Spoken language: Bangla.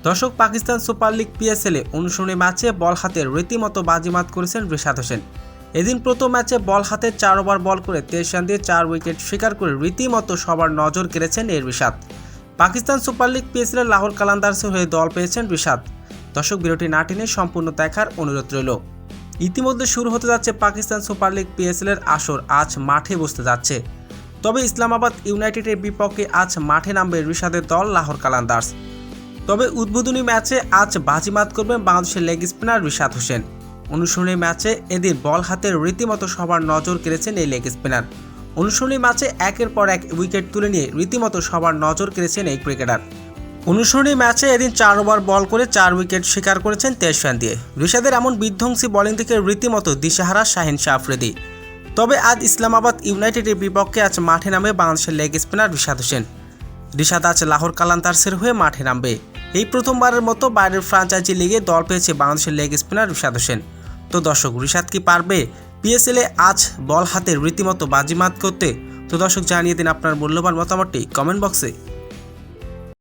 দর্শক, পাকিস্তান সুপার লিগ পিএসএলে অনুশীলনী ম্যাচে বল হাতে রীতিমতো বাজিমাত করেছেন রিশাদ হোসেন। এদিন প্রথম ম্যাচে বল হাতে 4 ওভার বল করে 23 রান দিয়ে 4 উইকেট শিকার করে রীতিমতো সবার নজর কেড়েছেন এই রিশাদ। পাকিস্তান সুপার লিগ পিএসএলে লাহোর কালান্দার্সের হয়ে দল পেয়েছেন রিশাদ। দর্শক, ভিডিওটি না টেনে সম্পূর্ণ দেখার অনুরোধ রইল। ইতিমধ্যে শুরু হতে যাচ্ছে পাকিস্তান সুপার লিগ পিএসএলের আসর। আজ মাঠে বসতে যাচ্ছে। তবে ইসলামাবাদ ইউনাইটেডের বিপক্ষে আজ মাঠে নামবে রিশাদের দল লাহোর কালান্দার্স। তবে উদ্বোধনী ম্যাচে আজ বাজিমাত করবেন বাংলাদেশের লেগ স্পিনার রিশাদ হোসেন। অনুশীলনী ম্যাচে এদিন বল হাতে রীতিমতো সবার নজর কেড়েছেন এই লেগ স্পিনার। অনুশীলনী ম্যাচে একের পর এক উইকেট তুলে নিয়ে রীতিমতো সবার নজর কেড়েছেন এই ক্রিকেটার। অনুশীলনী ম্যাচে এদিন 4 ওভার বল করে 4 উইকেট শিকার করেছেন 23 রান দিয়ে। রিশাদের এমন বিধ্বংসী বোলিং থেকে রীতিমতো দিশেহারা শাহিন শাহ আফ্রিদি। তবে আজ ইসলামাবাদ ইউনাইটেডের বিপক্ষে আজ মাঠে নামে বাংলাদেশের লেগ স্পিনার রিশাদ হোসেন। রিশাদ আজ লাহোর কালান্দার্সের হয়ে মাঠে নামবে। এই প্রথমবারের মতো বাইরের ফ্র্যাঞ্চাইজি লিগে দল পেয়েছে বাংলাদেশের লেগ স্পিনার রিশাদ হোসেন। তো দর্শক, রিশাদ কি পারবে পিএসএলে আজ বল হাতে রীতিমতো বাজিমাত করতে? তো দর্শক, জানিয়ে দিন আপনার মূল্যবান মতামতটি কমেন্ট বক্সে।